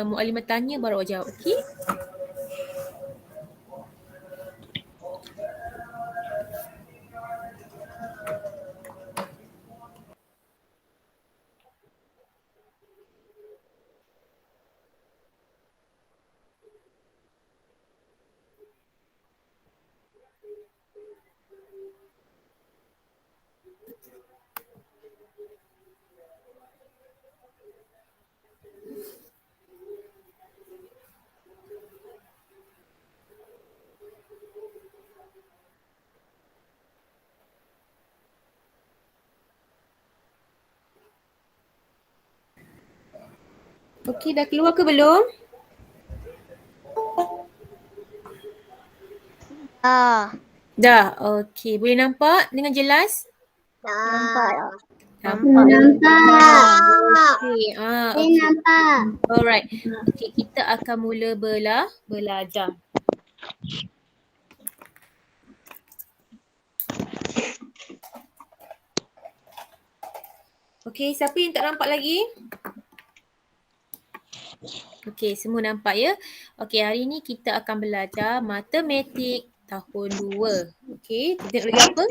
Muallimah tanya baru awak jawab. Okey? Okey, dah keluar ke belum? Dah. Okey, boleh nampak dengan jelas? Nampak. Nampak. Okey. Okey. Nampak. Alright. Okey, kita akan mula belajar. Okey, siapa yang tak nampak lagi? Okey, semua nampak ya? Okey, hari ni kita akan belajar matematik tahun 2. Okey, kita tengok lagi apa?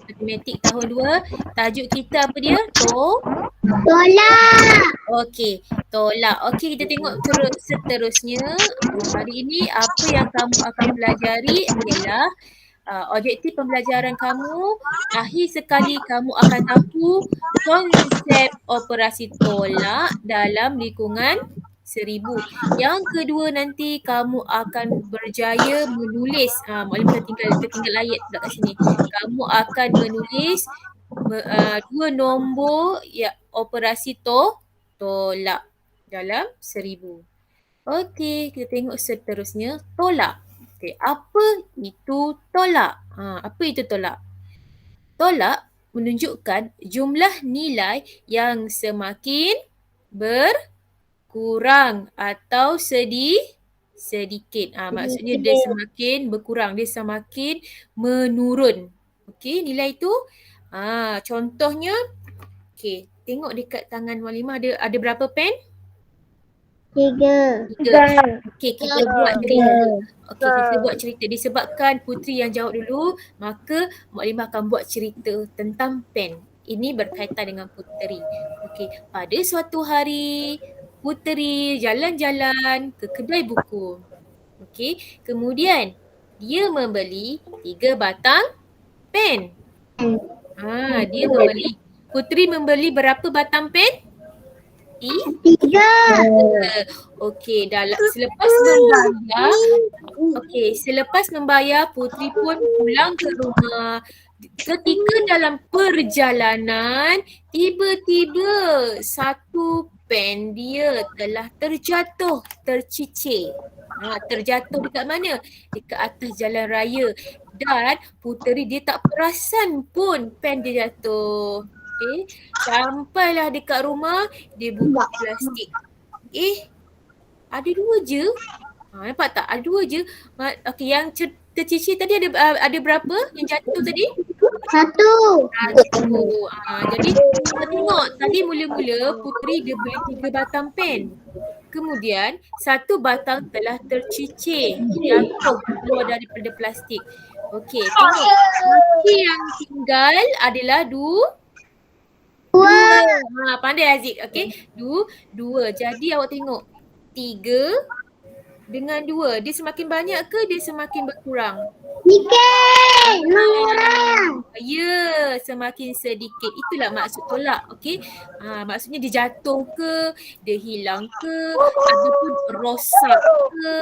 Matematik tahun 2. Tajuk kita apa dia? Tolak. Okey, tolak. Okey, kita tengok seterusnya. Hari ini apa yang kamu akan pelajari ialah objektif pembelajaran kamu. Akhir sekali kamu akan tahu konsep operasi tolak dalam lingkungan 1000. Yang kedua nanti kamu akan berjaya menulis. Muallimah tertinggal ayat pula kat sini. Kamu akan menulis 2 nombor operasi tolak dalam 1000. Okey, kita tengok seterusnya tolak. Okey, apa itu tolak? Apa itu tolak? Tolak menunjukkan jumlah nilai yang semakin berkurang atau sedikit. Maksudnya dia semakin berkurang, dia semakin menurun. Okey, nilai itu. Contohnya, okey, tengok dekat tangan Muallimah ada berapa pen? 3. Okey, kita buat cerita. Okey, kita buat cerita. Disebabkan Putri yang jawab dulu, maka Muallimah akan buat cerita tentang pen. Ini berkaitan dengan Puteri. Okey, pada suatu hari Puteri jalan-jalan ke kedai buku. Okey, kemudian dia membeli 3 batang pen. Puteri membeli berapa batang pen? 3. Okey, selepas membayar Puteri pun pulang ke rumah. Ketika dalam perjalanan, tiba-tiba satu pen dia telah tercicir. Terjatuh dekat mana? Dekat atas jalan raya. Dan Puteri dia tak perasan pun pen dia jatuh. Okay. Sampailah dekat rumah, dia buka plastik. Ada 2 je. Nampak tak? Ada 2 je. Okey, yang tercicir tadi ada berapa yang jatuh tadi? 1. Jadi kita tengok tadi mula-mula Puteri dia beli 3 batang pen. Kemudian 1 batang telah tercicir, jatuh keluar daripada plastik. Okey, tengok. Bukti yang tinggal adalah 2. Pandai Aziz. Okey. 2. Jadi awak tengok 3 dengan 2. Dia semakin banyak ke dia semakin berkurang? Sikit. Mengurang. Ya, semakin sedikit. Itulah maksud tolak. Okey. Maksudnya dia jatuh ke, dia hilang ke, ataupun rosak ke.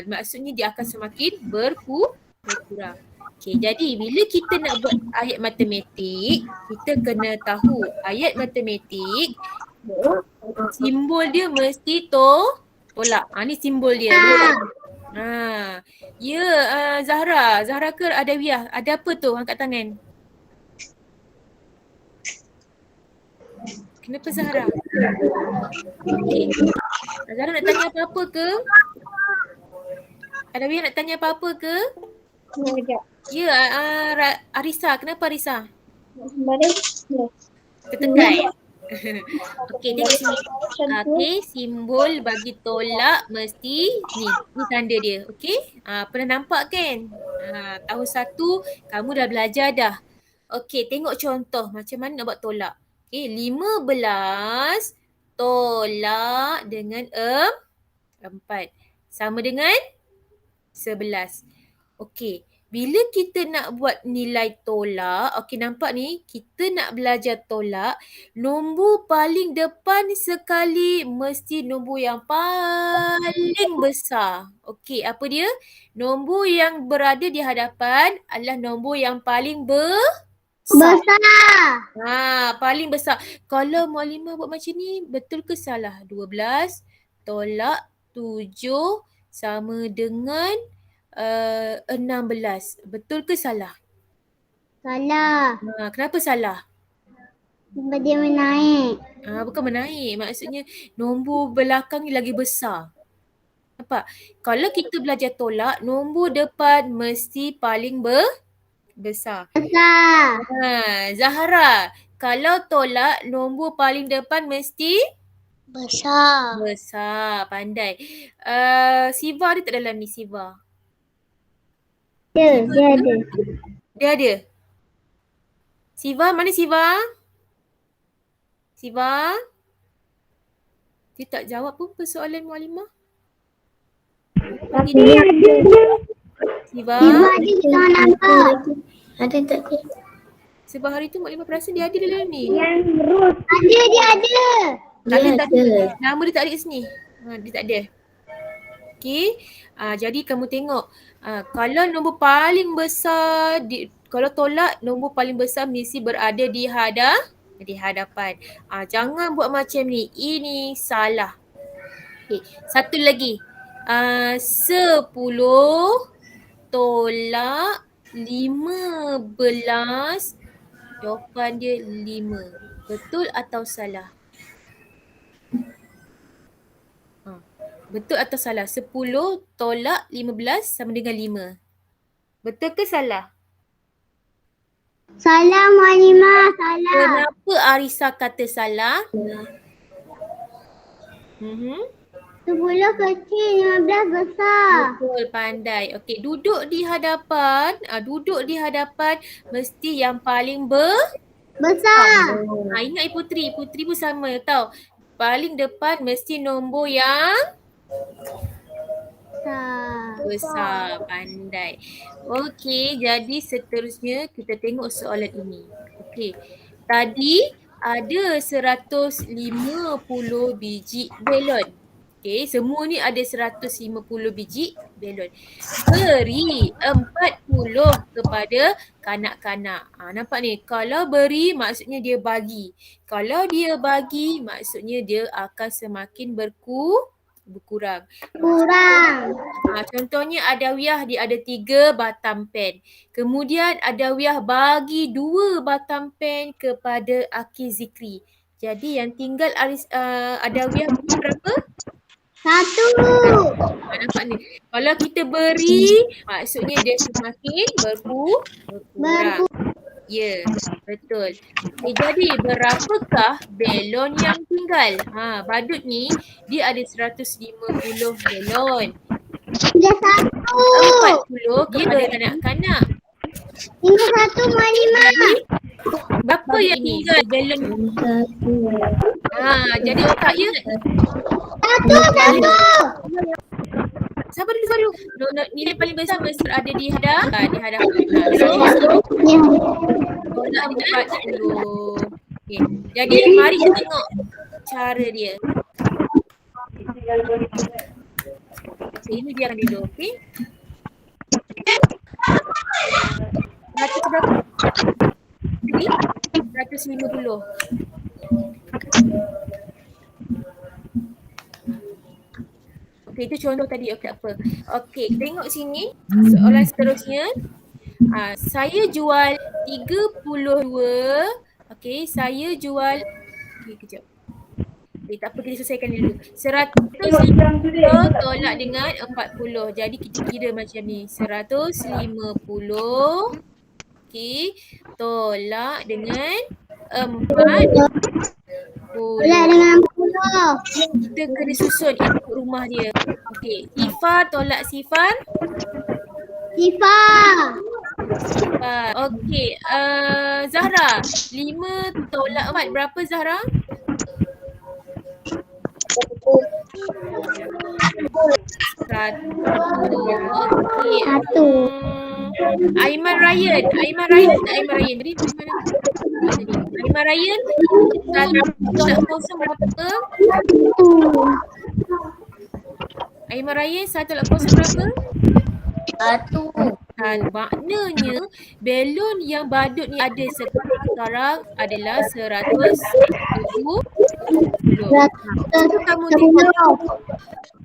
Maksudnya dia akan semakin berkurang. Okey, jadi bila kita nak buat ayat matematik, kita kena tahu ayat matematik simbol dia mesti tolak. Ni simbol dia. Ya, Zahra ke Adawiyah? Ada apa tu angkat tangan? Kenapa Zahra? Okay. Zahra nak tanya apa-apa ke? Adawiyah nak tanya apa-apa ke? Ya, Arisa. Kenapa Arisa? Baris. Tertekan. Okey, tengok sini. Okey, simbol bagi tolak mesti ni tanda dia. Okey, pernah nampak kan? Tahun 1 kamu dah belajar dah. Okey, tengok contoh macam mana nak buat tolak. Okey, 15 tolak dengan 4 sama dengan 11. Okey, bila kita nak buat nilai tolak, okey nampak ni, kita nak belajar tolak, nombor paling depan sekali mesti nombor yang paling besar. Okey, apa dia? Nombor yang berada di hadapan adalah nombor yang paling besar. Besar. Paling besar. Kalau Mualimah buat macam ni, betul ke salah? 12 tolak 7 sama dengan 16. Betul ke salah? Salah. Kenapa salah? Sebab dia menaik. Bukan menaik. Maksudnya nombor belakang ni lagi besar. Nampak? Kalau kita belajar tolak, nombor depan mesti paling besar. Besar. Zahra, kalau tolak, nombor paling depan mesti Besar. besar. Pandai. Siva ada tak dalam ni, Siva? Dia ada. Dia ada? Siva, mana Siva? Siva? Dia tak jawab pun persoalan Mualimah. Tapi ada. Siva? Siva ada kita nampak. Ada tak dia? Sebab hari tu Mualimah perasan dia ada dalam ni. Ada, dia ada. Tak ada, Dia tak ada. ada. Nama dia tak ada kat sini. Dia tak ada. Okey. Jadi kamu tengok. Kalau nombor paling besar, kalau tolak nombor paling besar mesti berada di hadapan. Jangan buat macam ni. Ini salah. Okey. Satu lagi. 10 tolak 15. Jawapan dia 5. Betul atau salah? Betul atau salah? 10 tolak 15 sama dengan 5. Betul ke salah? Salah, Mualimah. Salah. Kenapa Arisa kata salah? 10 kecil, 15 besar. Betul, pandai. Okey, duduk di hadapan mesti yang paling Besar. ingat Putri pun sama tau. Paling depan mesti nombor yang besar. Pandai. Okey, jadi seterusnya kita tengok soalan ini. Okey. Tadi ada 150 biji belon. Okey, semua ni ada 150 biji belon. Beri 40 kepada kanak-kanak. Nampak ni, kalau beri maksudnya dia bagi. Kalau dia bagi maksudnya dia akan semakin berkurang. Contohnya Adawiyah dia ada 3 batang pen. Kemudian Adawiyah bagi 2 batang pen kepada Aki Zikri. Jadi yang tinggal Adawiyah punya berapa? 1. Nampak ni. Kalau kita beri maksudnya dia semakin berkurang. Ya, betul. Jadi berapakah belon yang tinggal? Badut ni dia ada 150 belon. Tinggal 1. 40 kepada kanak-kanak. Tinggal 1, Mualimah. Berapa yang tinggal belon? Jadi otak ya. 1. Sabar dulu. Nilai paling besar mesti berada di hadapan. So, tolak 40. Okay. Jadi mari kita tengok cara dia. Ini dia akan dulu, okey? Berapa? Jadi 150. Okey, itu contoh tadi. Okey, tak apa. Okey, tengok sini. Soalan seterusnya. Saya jual 32. Okey, saya jual. Okey, kejap. Okey, tak apa, kita selesaikan dulu. 150 tolak dengan 40. Jadi kita kira macam ni. 150. Okey, tolak dengan 4. Tolak 10. dengan 10. Kita kena susun ikut rumah dia. Okey, Sifar tolak Sifar. Sifa. Okey, Zahra. 5 tolak 4 berapa Zahra? Satu. Okey. Satu. Aiman Ryan. Aiman Ryan ada tak Aiman Ryan? Tadi Aiman Ryan. Tak tadi. Aiman Ryan. 1 tolak 0 berapa? Aiman Ryan 1 tolak 0 berapa? 1. Maknanya balon yang badut ni ada sekarang adalah 170. Cuba kamu tengok.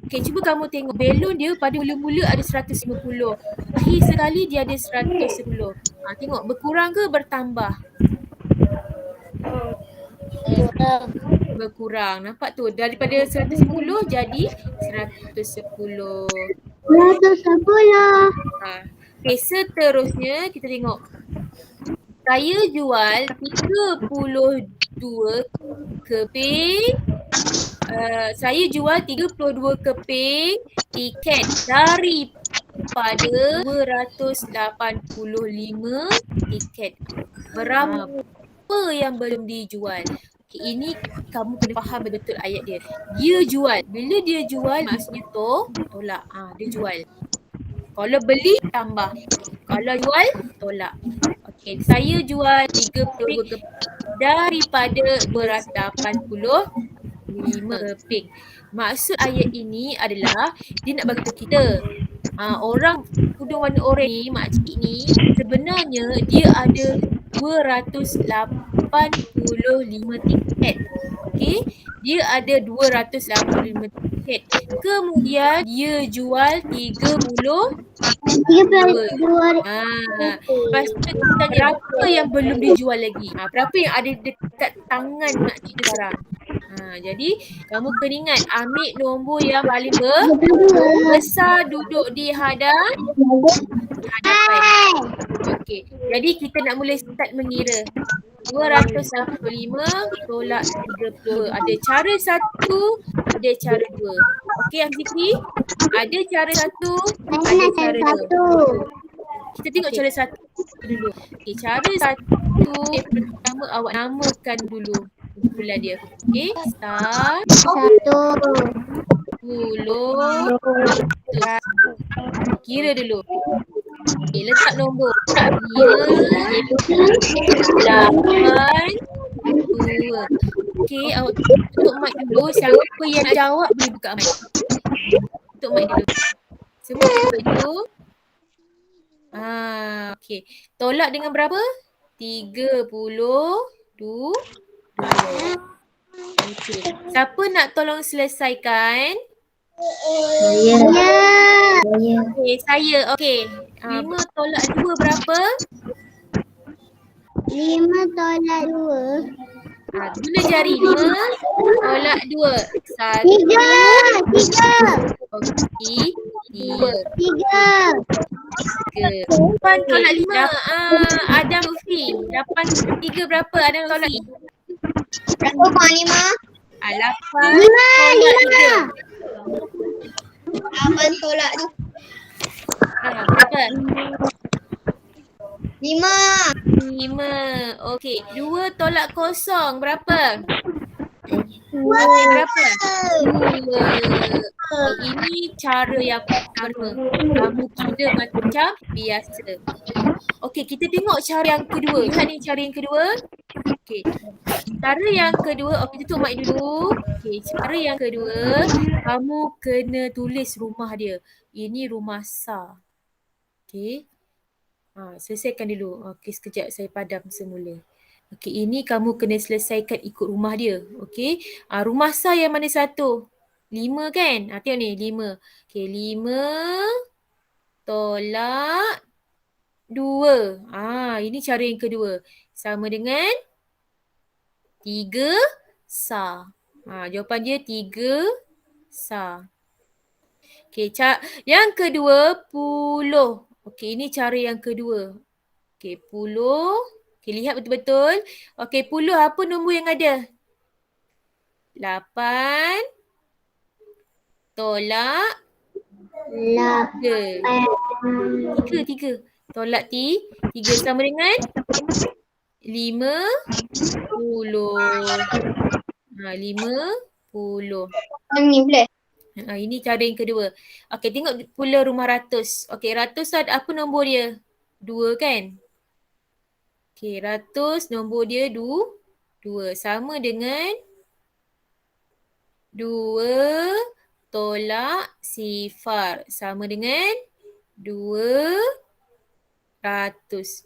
Okey, cuba kamu tengok balon dia pada mula-mula ada 150. Akhir sekali dia ada 110. Tengok berkurang ke bertambah? Berkurang. Nampak tu? Daripada 110 jadi 110. 110. Okey, seterusnya kita tengok. Saya jual 32 keping. Saya jual 32 keping tiket daripada 285 tiket. Berapa yang belum dijual? Okay, ini kamu kena faham betul ayat dia. Dia jual. Bila dia jual maksudnya tolak. Dia jual. Kalau beli tambah. Kalau jual tolak. Okey, saya jual 32 keping daripada 285 keping. Maksud ayat ini adalah dia nak bagi tahu kita orang tudung warna oranye ni, makcik ni sebenarnya dia ada 285 tiket. Okey, dia ada 285 tiket. Kemudian dia jual 32. Lepas tu kita tanya berapa yang belum dijual lagi? Berapa yang ada dekat tangan makcik tu sekarang? Jadi kamu kena ingat ambil nombor yang paling besar duduk di hadapan. Okey. Jadi kita nak mula start mengira. 285 tolak 32. Ada cara satu, ada cara dua. Okey Azikri? Ada cara satu, ada cara dua. Kita tengok cara satu dulu. Okey, cara satu pertama awak namakan dulu kumpulan dia. Okey, start. 10. Kira dulu. Okey, letak nombor. 5, 8, 2. Okey, awak tutup mic dulu. Siapa yang nak jawab boleh buka mic. Tutup mic dulu. Semua tutup mic dulu. Okey. Tolak dengan berapa? 32. Okey. Siapa nak tolong selesaikan? Saya. Okey, saya. Okey. 5 tolak 2 berapa? 5 tolak 2. Guna jari. 5 tolak 2. 1. 3. Okey. 3. 3. 8 tolak 5. Adam Lutfi. 8 3 berapa Adam Lutfi? 1,5. 8 tolak 3. 8 tolak 2. Berapa? 5. 5. Okey. 2 tolak 0 berapa? 2. Berapa? 2. Ini cara yang pertama. Kamu kira macam biasa. Okey, kita tengok cara yang kedua. Lihat ni cara yang kedua. Okey. Cara yang kedua, okey tutup mic dulu. Okey, cara yang kedua, kamu kena tulis rumah dia. Ini rumah Sa. Okey. Selesaikan dulu. Okey, sekejap saya padam semula. Okey, ini kamu kena selesaikan ikut rumah dia. Okey. Rumah Sa yang mana satu? 5 kan? Tengok ni, 5. Okey, 5 tolak 2. Ini cara yang kedua. Sama dengan 3 Sa. Jawapan dia 3 Sa. Okey, yang kedua 10. Okey, ini cara yang kedua. Okey, 10. Okey, lihat betul-betul. Okey, 10 apa nombor yang ada? 8 tolak 3. 3. Tolak 3 sama dengan 50. 50. Ni boleh? Ini cara yang kedua. Okey, tengok pula rumah ratus. Okey, ratus apa nombor dia? 2 kan? Okey, ratus nombor dia 2. Sama dengan 2 tolak sifar. Sama dengan 200.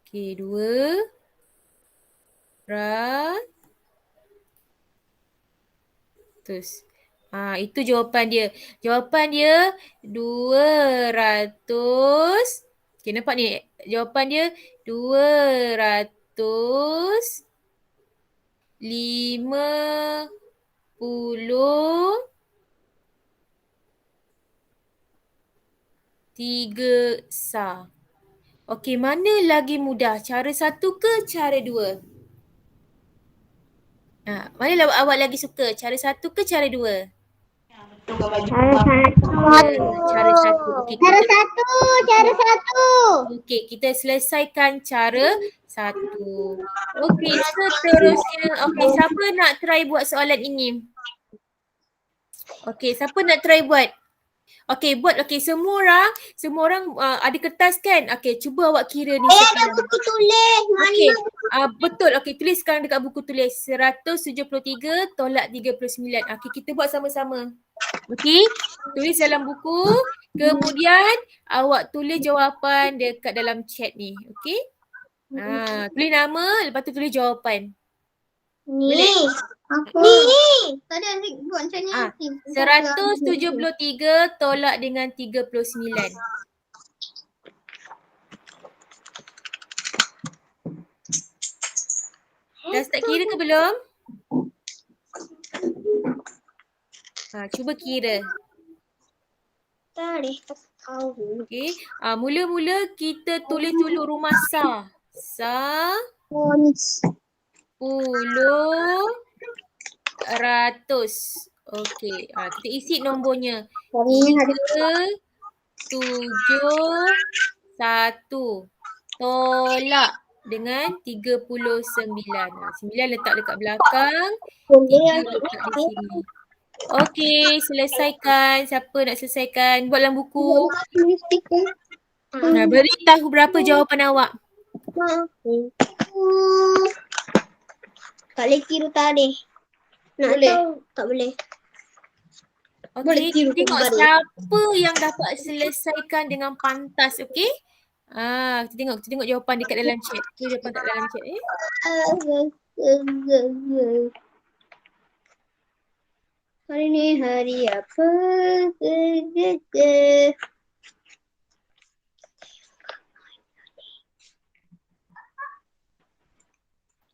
Okey, 200. Itu jawapan dia. Jawapan dia 200. Okay, nampak ni? Jawapan dia 253 sah. Okey, mana lagi mudah? Cara 1 ke cara 2? Mana awak lagi suka? Cara 1 ke cara 2? Cara 1. Okey, Cara satu. Okey, kita selesaikan cara 1. Okey, seterusnya. Okey, siapa nak try buat soalan ini? Okey, siapa nak try buat? Okey, buat. Okey, semua orang ada kertas kan? Okey, cuba awak kira ni Ada sekarang. buku tulis. Okey, betul. Okey, tulis sekarang dekat buku tulis. 173 tolak 39. Okey, kita buat sama-sama. Okey, tulis dalam buku. Kemudian awak tulis jawapan dekat dalam chat ni. Okey? Tulis nama, lepas tu tulis jawapan. Ni. Ni. Tadi Aziz buat macam ni. 173 tolak dengan 39. Dah start kira ke belum? Cuba kira. Tak tahu. Okey. Mula-mula kita tulis dulu rumah Sa. Sa 10 ratus. Okey. Kita isi nombornya. 3, 7, 1. Tolak dengan 39. 9 letak dekat belakang. 3 letak di sini. Okey, selesaikan. Siapa nak selesaikan? Buat dalam buku. Beritahu berapa jawapan awak. Tak boleh kira tadi. Nak boleh. Tahu tak boleh. Okey, kita tengok siapa yang dapat selesaikan dengan pantas, okey? Kita tengok jawapan dekat dalam chat. Tu jawapan kat dalam chat Hari ni hari apa?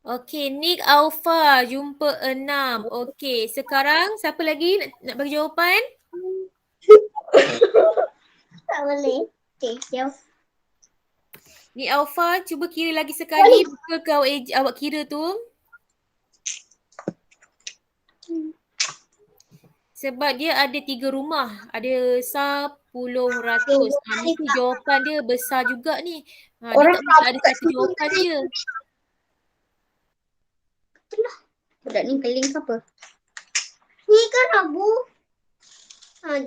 Okey, Nick Alfa jumpa 6. Okey, sekarang siapa lagi nak bagi jawapan? Tak boleh. Okey, jauh. Nick Alfa, cuba kira lagi sekali. Betul ke awak kira tu? Sebab dia ada 3 rumah. Ada 10 ratus. Mesti jawapan dia besar juga ni. Dia tak boleh ada satu jawapan je. Itulah. Budak ni keling siapa? Ni kan Abu.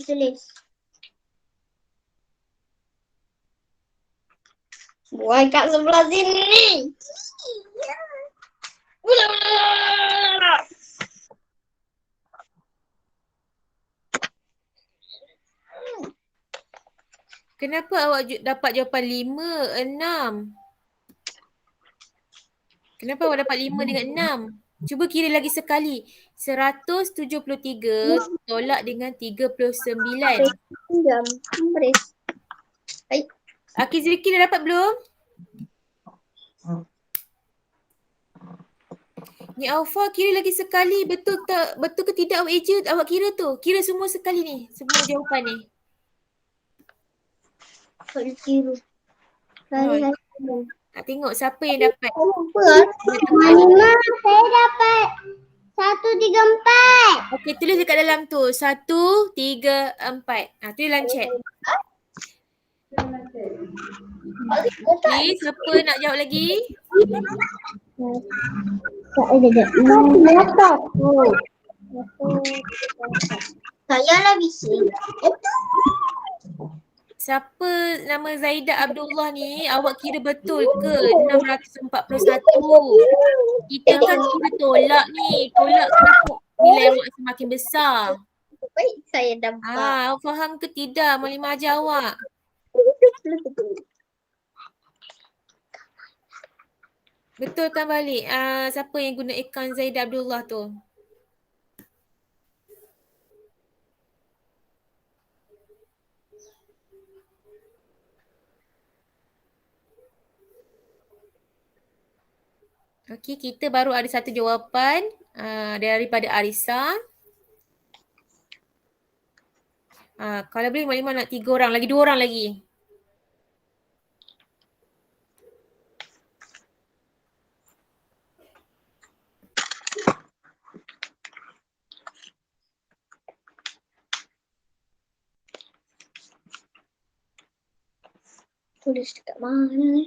Tulis. Buat kat sebelah sini. Kenapa awak dapat jawapan 5, 6? Kenapa awak dapat 5 dengan 6? Cuba kira lagi sekali. 173 tolak dengan 39. Jam. Beres. Baik. Akhi Zilki dah dapat belum? Ni Alfa kira lagi sekali. Betul ke tidak awak eja? Awak kira tu. Kira semua sekali ni. Semua jawapan ni. Tak kira. Nak tengok siapa yang dapat. Halimah, saya dapat 1, 3, 4. Okey, tulis dekat dalam tu. 1, 3, 4. Tulis dalam chat. Okey, siapa nak jawab lagi? Saya lah bising. Siapa nama Zaidah Abdullah ni, awak kira betul ke 641? Kita kan kira tolak ni. Tolak kenapa nilai awak semakin besar? Baik saya dapat. Awak faham ke tidak? Malimah ajar awak. Betulkan balik siapa yang guna akaun Zaidah Abdullah tu? Okey, kita baru ada satu jawapan daripada Arisa. Kalau boleh Malimah nak 3 orang lagi, 2 orang lagi. Tulis dekat mana ni?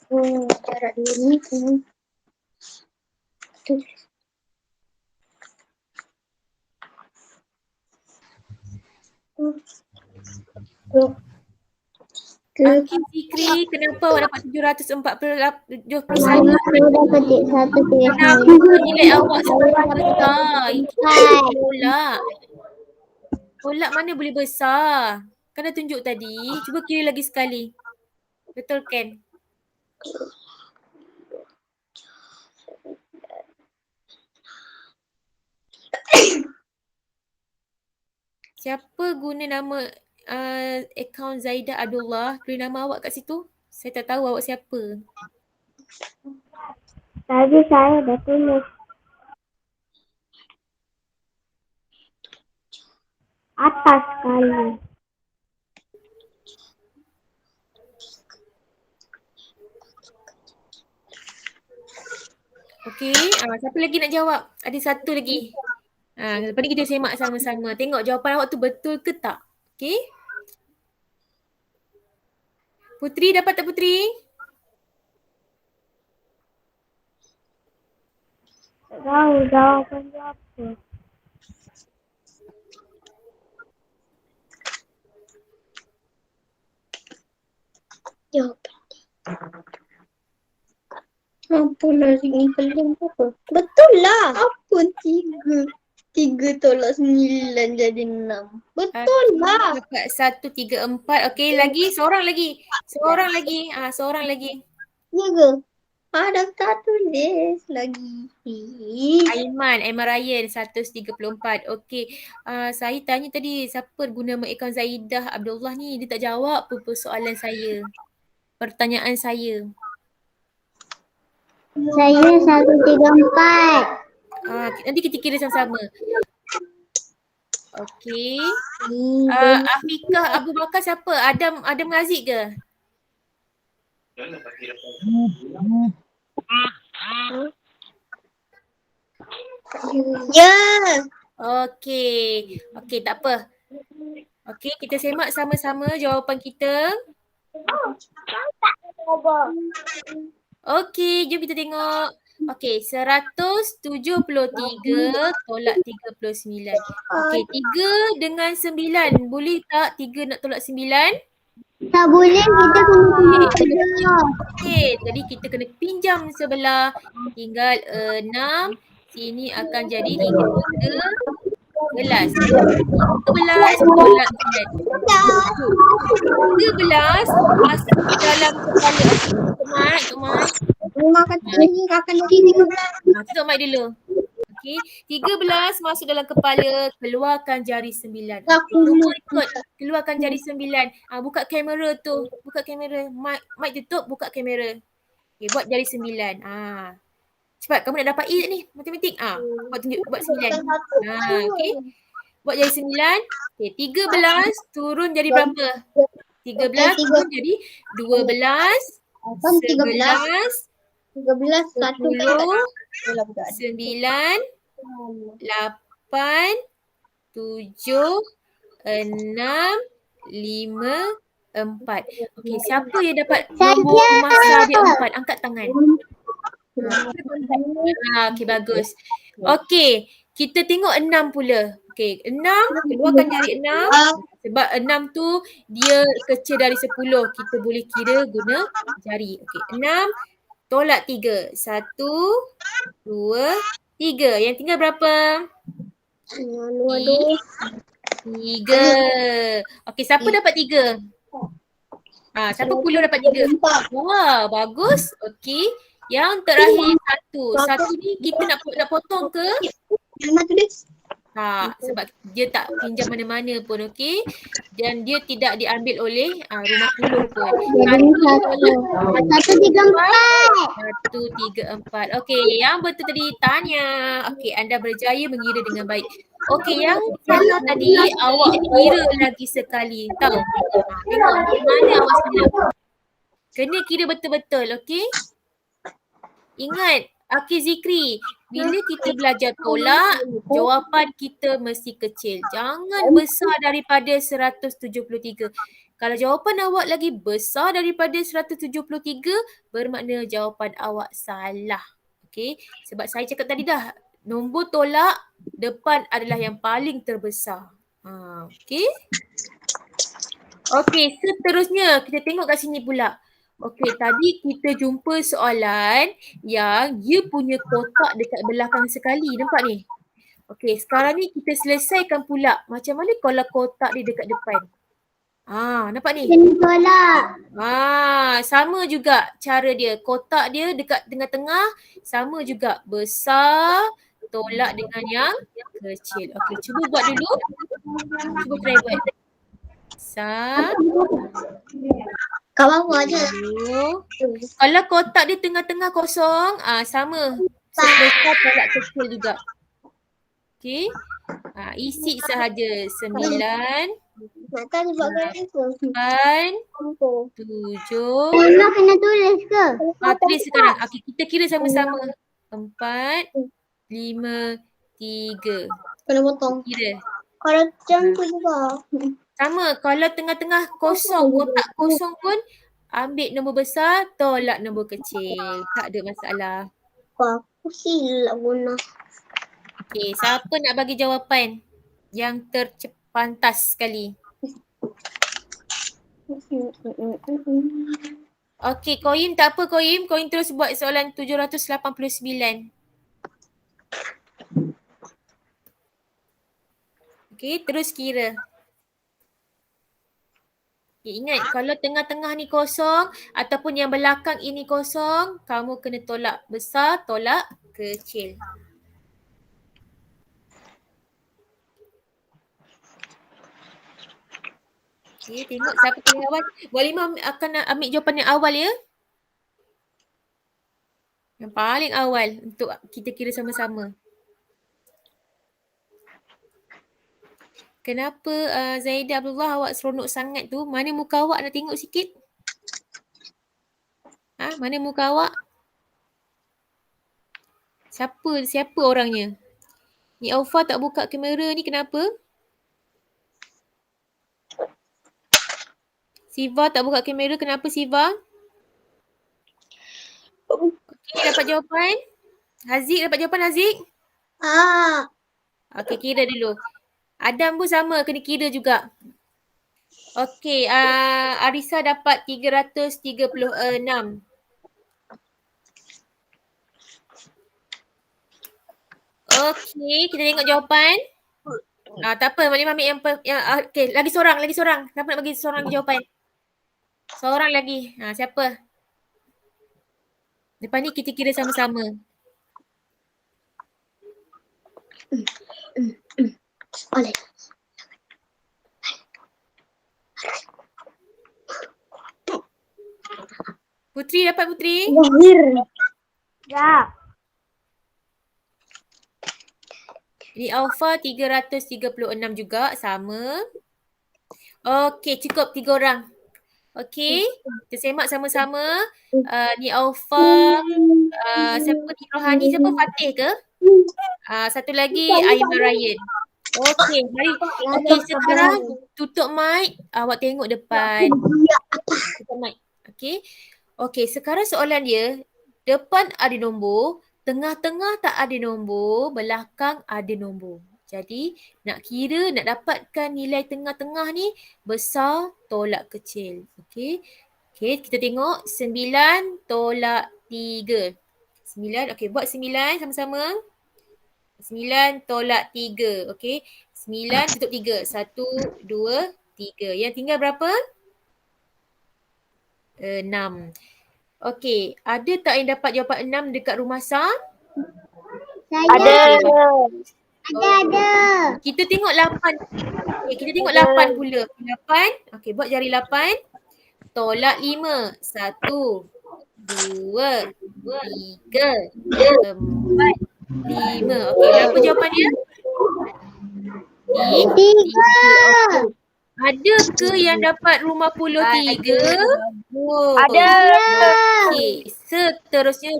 Taruh dulu ni. Tulis. Angki Fikri, kenapa awak dapat 741? Saya petik 1, 3, Kenapa nilai awak semakin besar? Itu tolak. Tolak mana boleh besar? Kan dah tunjuk tadi. Cuba kira lagi sekali. Betul kan? Siapa guna nama akaun Zaidah Abdullah? Tulis nama awak kat situ. Saya tak tahu awak siapa. Tadi saya dah tulis. Atas sekali. Okey, siapa lagi nak jawab? Ada satu lagi. Lepas ni kita semak sama-sama. Tengok jawapan awak tu betul ke tak. Okey? Putri, dapat tak Putri? Tak tahu jawapan dia apa. Jawapan. Apalah ni keling apa? Betul lah. Apa 3 tolak 9 jadi 6. Betul lah. Dapat 1, 3, 4. Okey, lagi. Seorang lagi. Seorang lagi. Ya ke? Dah tak tulis lagi. Aiman Ryan 134. Okey. Saya tanya tadi siapa guna akaun Zaidah Abdullah ni. Dia tak jawab apa soalan saya. Pertanyaan saya. Saya 1, 3, 4. Nanti kita kira sama-sama. Okey. Afikah Abu Bakar siapa? Adam Razik ke? Ya. Okey, tak apa. Okey, kita semak sama-sama jawapan kita. Okey, jom kita tengok. Okey, 173 tolak 39. Okey, 3 dengan 9. Boleh tak 3 nak tolak 9? Tak boleh, kita kena pilih sebelah. Okey, jadi kita kena pinjam sebelah. Tinggal 6. Sini akan jadi 13. 13 tolak 9. 13 masuk dalam kepala. Tok Rumah kata ni akan jadi 13. Tutup mic dulu. Okey, 13 masuk dalam kepala, keluarkan jari 9. Semua ikut, keluarkan jari 9. Buka kamera tu, buka kamera. Mic tutup, buka kamera. Okey, buat jari 9. Cepat, kamu nak dapat E tak ni? Matematik. Buat 9. Okey. Buat jari 9. Okey, 13 turun jadi berapa? 13 turun jadi 12, 11, 13, 1, 10, 9, 8, 7, 6, 5, 4. Okey, siapa yang dapat nombor masa dia 4? Angkat tangan. Okey, bagus. Okey, kita tengok 6 pula. Okey, 6, keluarkan jari 6. Sebab 6 tu dia kecil dari 10. Kita boleh kira guna jari. Okey, 6 tolak 3. 1, 2, 3. Yang tinggal berapa? 3. Okey, siapa dapat 3? Siapa puluh dapat 3? Wah, bagus. Okey. Yang terakhir 1. 1 ni kita nak potong ke? Tak, sebab dia tak pinjam mana-mana pun, okey. Dan dia tidak diambil oleh rumah puluh pun. 1, 3, 4. Okey, yang betul tadi Tanya. Okey, anda berjaya mengira dengan baik. Okey, yang salah tadi awak kira lagi sekali. Tahu? Tengok mana awak silap. Kena kira betul-betul, okey? Ingat, Akhi Zikri, bila kita belajar tolak, jawapan kita mesti kecil. Jangan besar daripada 173. Kalau jawapan awak lagi besar daripada 173, bermakna jawapan awak salah. Okey, sebab saya cakap tadi dah, nombor tolak depan adalah yang paling terbesar. Okey. Okey, seterusnya kita tengok kat sini pula. Okey, tadi kita jumpa soalan yang dia punya kotak dekat belakang sekali. Nampak ni? Okey, sekarang ni kita selesaikan pula. Macam mana kalau kotak dia dekat depan? Nampak ni? Kena tolak. Sama juga cara dia. Kotak dia dekat tengah-tengah, sama juga. Besar, tolak dengan yang kecil. Okey, cuba buat dulu. Cuba try buat. Kat bawah je. Kalau kotak dia tengah-tengah kosong, sama. Besar tolak kecil juga. Okey. Isi sahaja. 9, 8, 7. Mak kena tulis ke? Tulis sekarang. Okey, kita kira sama-sama. 4, 5, 3. Kena potong. Kira. Kalau macam tu juga. Sama, kalau tengah-tengah kosong, kotak kosong pun ambil nombor besar, tolak nombor kecil. Tak ada masalah. Aku silap guna. Okey, siapa nak bagi jawapan yang terpantas sekali? Okey, Koim tak apa Koim. Koim terus buat soalan 789. Okey, terus kira. Okay, ingat kalau tengah-tengah ni kosong ataupun yang belakang ini kosong, kamu kena tolak besar, tolak kecil. Okay, tengok siapa paling awal. Buat 5 akan ambil jawapan yang awal ya. Yang paling awal untuk kita kira sama-sama. Kenapa Zaidah Abdullah awak seronok sangat tu? Mana muka awak nak tengok sikit? Mana muka awak? Siapa orangnya? Ni Aufa tak buka kamera ni kenapa? Siva tak buka kamera, kenapa Siva? Okey, dapat jawapan? Haziq dapat jawapan Haziq? Okey, kira dulu. Adam pun sama, kena kira juga. Okey, Arisa dapat 336. Okey, kita tengok jawapan. Tak apa, Makcik ambil yang okey, lagi seorang. Siapa nak bagi seorang lagi jawapan? Seorang lagi. Siapa? Lepas ni kita kira sama-sama. Boleh. Putri dapat Putri? Ya. Ni Alpha 336 juga, sama. Okey, cukup 3 orang. Okey, kita semak sama-sama. Ni Alpha, siapa ni Rohani, siapa Fatih ke? Satu lagi Aimah Ryan. Okey, mari. Okey, sekarang tutup mic. Awak tengok depan. Tutup mic. Okey. Okey, sekarang soalan dia, depan ada nombor, tengah-tengah tak ada nombor, belakang ada nombor. Jadi, nak kira, nak dapatkan nilai tengah-tengah ni, besar tolak kecil. Okey. Okey, kita tengok 9 tolak 3. 9, okey, buat 9 sama-sama. 9 tolak 3. Okey. 9 tutup 3. 1, 2, 3. Yang tinggal berapa? 6. Okey. Ada tak yang dapat jawapan 6 dekat rumah Sam? Saya. Ada. Ada. Kita tengok 8. Okay, kita tengok 8 pula. 8. Okey, buat jari 8. Tolak 5. 1, 2, 3, 4, 5. Okey, berapa jawapan dia? 3. Okey. Ada ke yang dapat rumah puluh 3? Ada. Okey, seterusnya.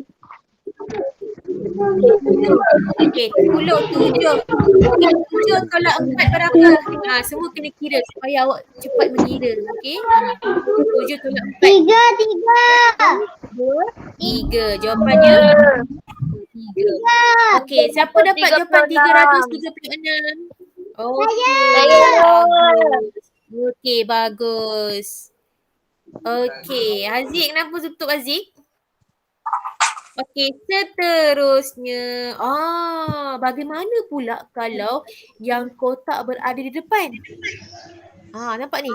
Okey, 7. 7 tolak 4 berapa? Semua kena kira supaya awak cepat mengira. Okey. 7 tolak 4. 3. Jawapannya 3. Okey, siapa dapat jawapan 336? Okey, bagus. Okey, Haziq, kenapa tutup Haziq? Okey, seterusnya. Bagaimana pula kalau yang kotak berada di depan? Nampak ni?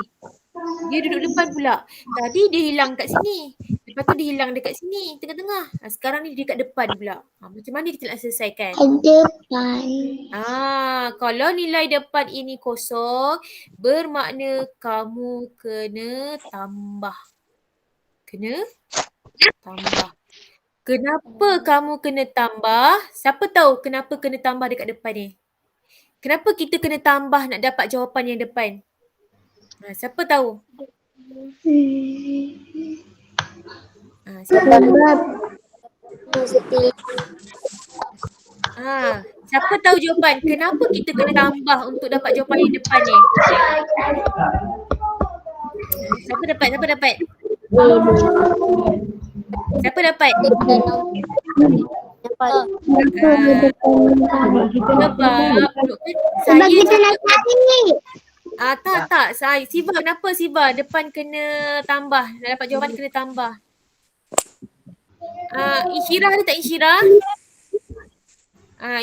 Dia duduk depan pula. Tadi dia hilang kat sini. Lepas tu dia hilang dekat sini, tengah-tengah. Sekarang ni dia kat depan pula. Macam mana kita nak selesaikan? Depan. Kalau nilai depan ini kosong, bermakna kamu kena tambah. Kenapa kamu kena tambah? Siapa tahu kenapa kena tambah dekat depan ni? Kenapa kita kena tambah nak dapat jawapan yang depan? Siapa tahu? Siapa? Siapa tahu jawapan? Kenapa kita kena tambah untuk dapat jawapan yang depan ni? Siapa dapat? Siapa dapat? Sebab kita nak cari. Tak. Siva, kenapa Siva depan kena tambah? Nak dapat jawapan kena tambah. Insyirah ada tak Insyirah?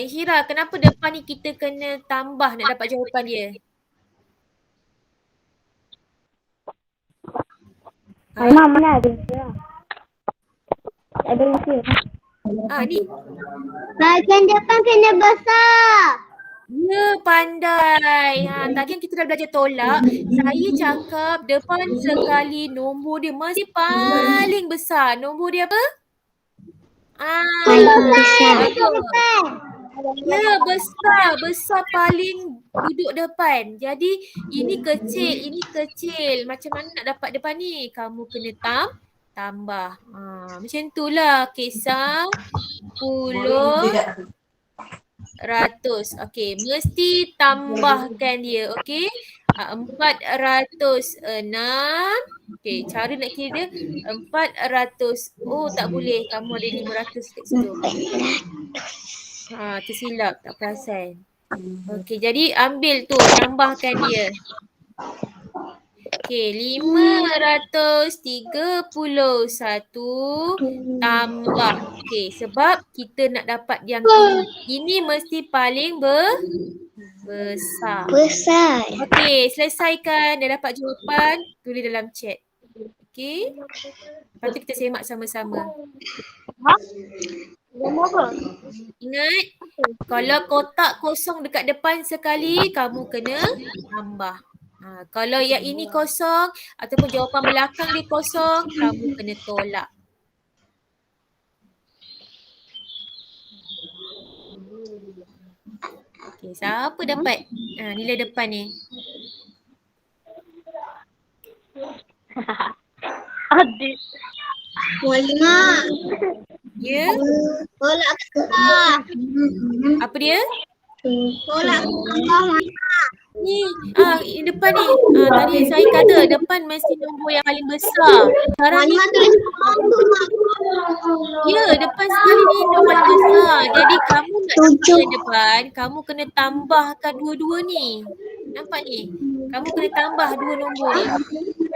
Insyirah, kenapa depan ni kita kena tambah nak dapat jawapan dia? Mana ada Insyirah? Ada Insyirah. Ni. Bahagian depan kena besar. Ya, pandai. Tadi yang kita dah belajar tolak, saya cakap depan sekali nombor dia masih paling besar. Nombor dia apa? Paling besar. Ya, besar paling duduk depan. Jadi ini kecil. Macam mana nak dapat depan ni? Kamu kena tambah. Macam itulah kisah 10 ratus. Okey, mesti tambahkan dia. Okey. 406. Okey, cara nak kira dia 400. Tak boleh. Kamu ada 500 kat situ. Tersilap, tak perasan. Okey, jadi ambil tu, tambahkan dia. Okey, 531 tambah. Okey, sebab kita nak dapat yang ini. Ini mesti paling besar. Okey, selesaikan. Dah dapat jawapan, tulis dalam chat. Okey. Lepas tu kita semak sama-sama. Ingat, kalau kotak kosong dekat depan sekali, kamu kena tambah. Kalau yang ini kosong ataupun jawapan belakang dia kosong, kamu kena tolak. Okey, siapa dapat nilai depan ni? Adik. Walima. Ya? Tolak kelah. Apa dia? Tolak kelah. Ni, depan ni. Tadi saya kata depan mesti nombor yang paling besar. Sekarang ni, Mana tulis nombor. ya depan sekali ni nombor paling besar. Jadi kamu nak dapat yang depan, kamu kena tambahkan dua-dua ni. Nampak ni? Kamu kena tambah dua nombor ni.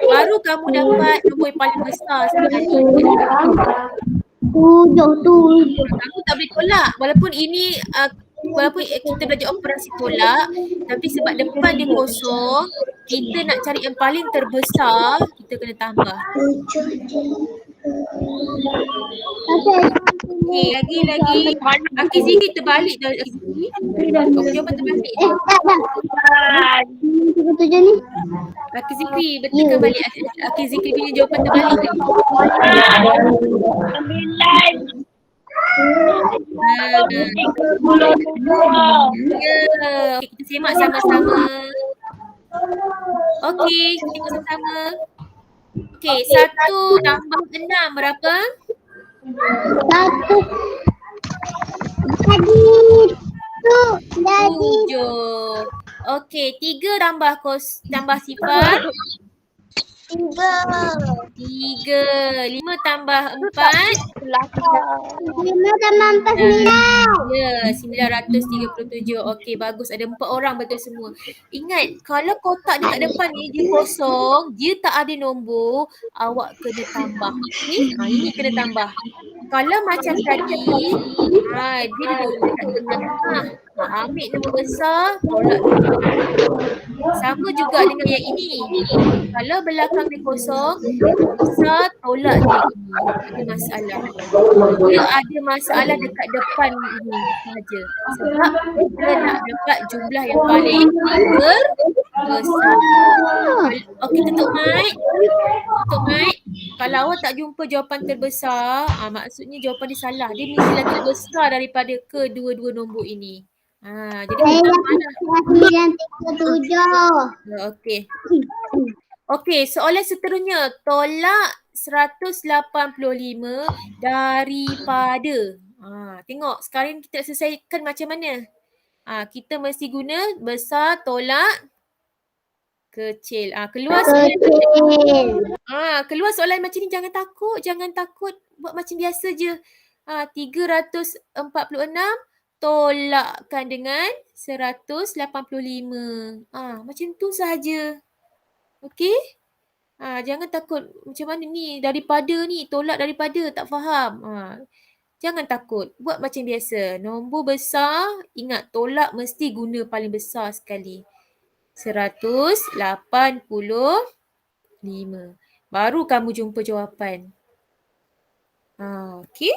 Baru kamu dapat nombor yang paling besar sekali. Kamu tak boleh tolak. Walaupun ini walaupun kita belajar operasi tolak, tapi sebab depan dia kosong, kita nak cari yang paling terbesar, kita kena tambah. Okey, lagi. Aki Zikri terbalik dah. Aki Zikri. Jawapan terbalik. Tujuh ni. Aki Zikri, betulkan balik. Aki Zikri punya jawapan terbalik. Ya, kita simak sama-sama. Okey, tengok sama-sama. Okey, 1 tambah 6 berapa? 1. Jadi 7. Okey, 3 tambah sifar. 3. 3. 5 tambah 4. 5 tambah 4 9. Ya, 937. Okey, bagus. Ada 4 orang betul semua. Ingat, kalau kotak dekat depan ni dia kosong, dia tak ada nombor, awak kena tambah. Okey? Ini kena tambah. Kalau macam tadi, dia duduk dekat tengah-tengah. Ambil nombor besar, tolak nombor tengah. Sama juga dengan yang ini. Kalau belakang dia kosong, besar tolak dia ini. Ada masalah. Dia ada masalah dekat depan ini sahaja. Sebab kita nak dapat jumlah yang paling besar. Okey, tutup mic. Kalau awak tak jumpa jawapan terbesar, maksudnya jawapan dia salah. Dia mesti lagi besar daripada kedua-dua nombor ini. Jadi kita mana? 937. Okey, soalan seterusnya. Tolak 185 daripada. Tengok sekarang kita selesaikan macam mana. Kita mesti guna besar tolak kecil. Keluar soalan macam ni, jangan takut. Buat macam biasa je. 346 tolakkan dengan 185. Macam tu sahaja. Okey? Jangan takut. Macam mana ni? Daripada ni, tolak daripada, tak faham. Jangan takut. Buat macam biasa. Nombor besar, ingat tolak mesti guna paling besar sekali. 185. Baru kamu jumpa jawapan. Okey?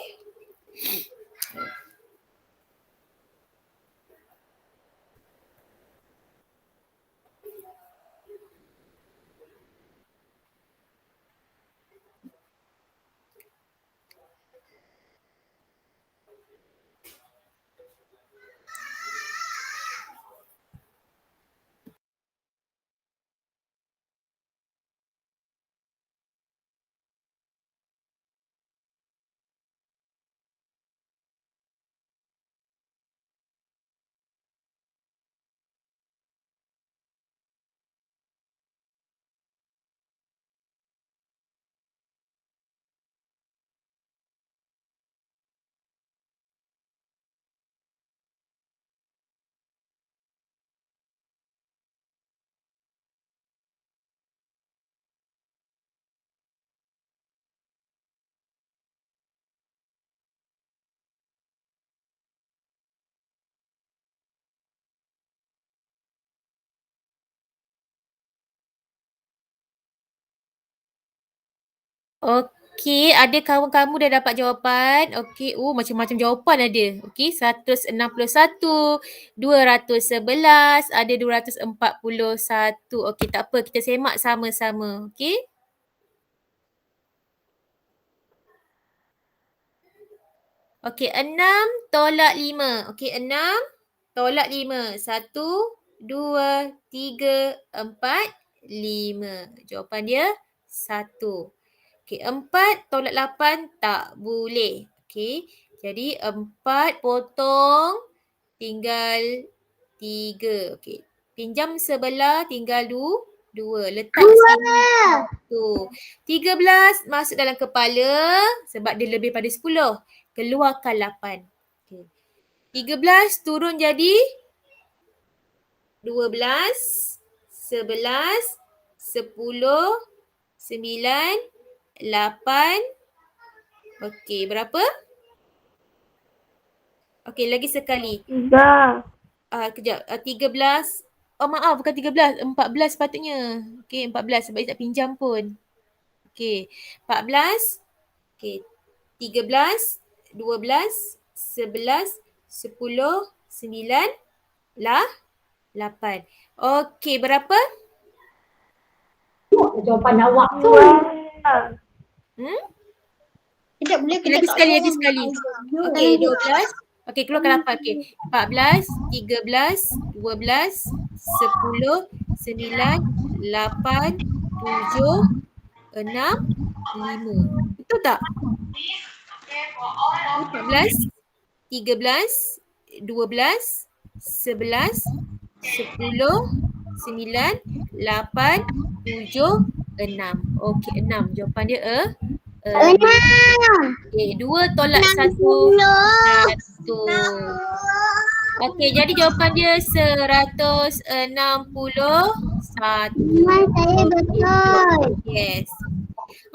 Okey, ada kawan-kamu dah dapat jawapan. Okey, macam-macam jawapan ada. Okey, 161, 211, ada 241. Okey, tak apa, kita semak sama-sama. Okey? Okey, 6 tolak 5. Okey, 6 tolak 5. 1, 2, 3, 4, 5. Jawapan dia 1. Okey, 4 tolak 8 tak boleh. Okey, Jadi 4 potong tinggal 3. Okey. Pinjam sebelah tinggal 2. Letak sini 1. 13 masuk dalam kepala sebab dia lebih pada 10. Keluarkan 8. Okey. 13 turun jadi 12, 11, 10, 9, 8. Okey, berapa? Okey, lagi sekali. 3. Kejap. 13. Oh maaf, bukan 13. 14 sepatutnya. Okey, 14 sebab dia tak pinjam pun. Okey, 14. Okey, 13, 12, 11, 10, 9, 8. Okey, berapa? Jawapan awak tu. 2. Sekejap boleh Okey, lagi sekali. Okey, 12. Okey, keluarkan 8. Okey, 14, 13, 12, 10, 9, 8, 7, 6, 5. Betul tak? 14, 13, 12, 11, 10, 9, 8, 7, 6. Okey, 6. Jawapan dia 6. Okey, 2 tolak 1. 1. Okey, jadi jawapan dia 161. Saya betul. Yes.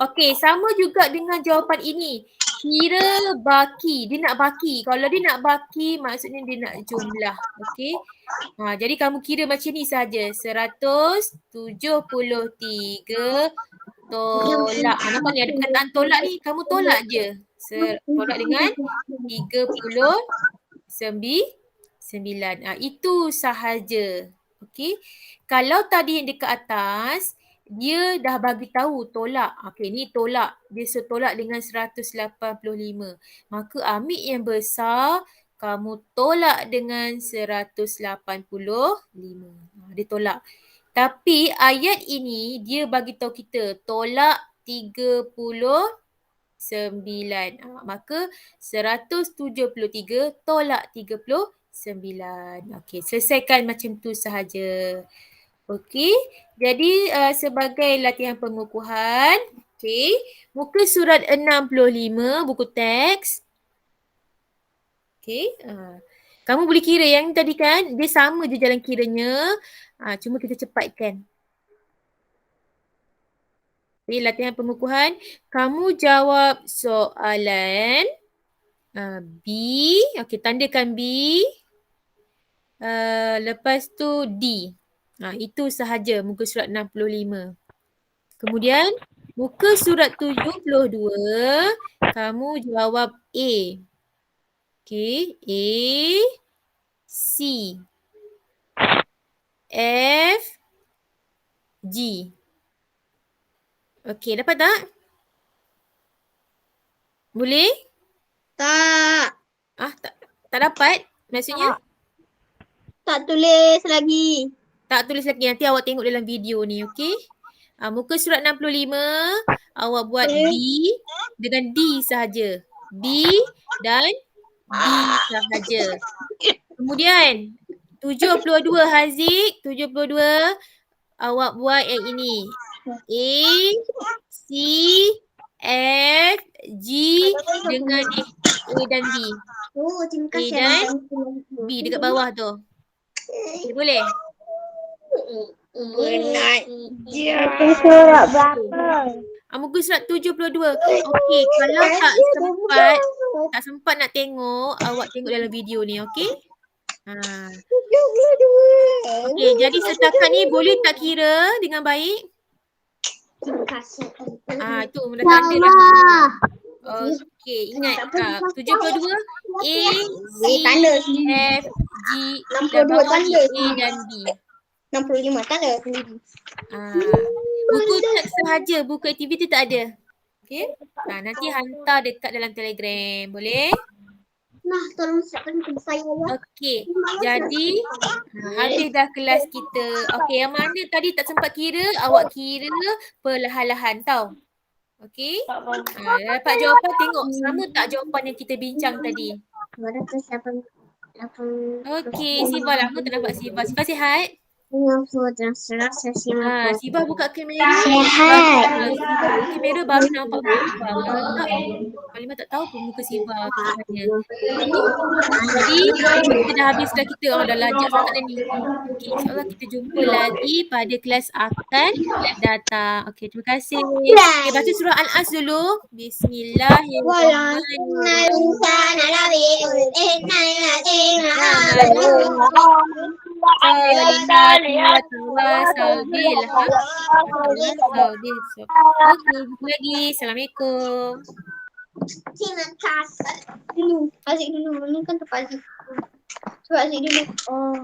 Okey, sama juga dengan jawapan ini. Kira baki. Dia nak baki. Kalau dia nak baki, maksudnya dia nak jumlah. Okey. Jadi kamu kira macam ni saja. 173 tolak. Nampak ni ada perkataan tolak ni. Kamu tolak je. Tolak dengan 39. Itu sahaja. Okey. Kalau tadi yang dekat atas, dia dah bagi tahu tolak. Okey, ni tolak. Dia setolak dengan 185. Maka ambil yang besar, kamu tolak dengan 185. Dia tolak. Tapi ayat ini dia bagi tahu kita tolak 39. Maka 173 tolak 39. Okey, selesaikan macam tu sahaja. Okey, jadi sebagai latihan pengukuhan, okey, muka surat 65 buku teks. Okey, kamu boleh kira yang tadi kan, dia sama je jalan kiranya. Cuma kita cepatkan. Okay, latihan pengukuhan. Kamu jawab soalan B. Okey, tandakan B. Lepas tu D. Itu sahaja muka surat 65. Kemudian muka surat 72, kamu jawab A. Okey, A, C, F, G. Okey, dapat tak? Boleh? Tak. Tak dapat maksudnya? Tak tulis lagi. Tak tulis lagi, nanti awak tengok dalam video ni, okey? Muka surat 65, awak buat B dengan D sahaja. B dan D sahaja. Kemudian 72 Haziq, 72 awak buat yang ini. A, C, F, G dengan A dan B. Oh, terima A dan B dekat bawah tu. Okay, boleh? Penat je. Surat berapa? Muka surat 72. Okey, kalau tak sempat nak tengok, awak tengok dalam video ni, okey? Okey, jadi setakat ni boleh tak kira dengan baik? Itu dah tanda dah. Okey, ingat 72 A, C, F, G dan bawah ni A dan B. 65 tanda sendiri. Buku teks sahaja, buku aktiviti tak ada. Okey? Nanti hantar dekat dalam Telegram, boleh? Nah, tolong siapkan ke saya ya. Okey, jadi habis dah kelas kita. Okey, yang mana tadi tak sempat kira, awak kira perlahan-lahan tau. Okey. Dapat jawapan, tengok sama tak jawapan yang kita bincang tadi. 288. Okey, Siva lama tak nampak Siva. Siva sihat? 50 dan 150. Siva buka kamera. Sihat. Siva buka kamera baru nampak muka Siva. Kalau tak, Halimah tak tahu pun muka Siva sebenarnya. Jadi, kita dah habis dah, kita dah lajak sangat dah ni. Okey, insyaAllah kita jumpa lagi pada kelas akan datang. Okey, terima kasih. Okey, baca surah Al-As dulu. Bismillahirrahmanirrahim. Okey, lagi. Assalamualaikum. Terima kasih. Dulu. Asyik dulu. Ni kan tempat Asyik. Cuba Asyik dulu. Oh.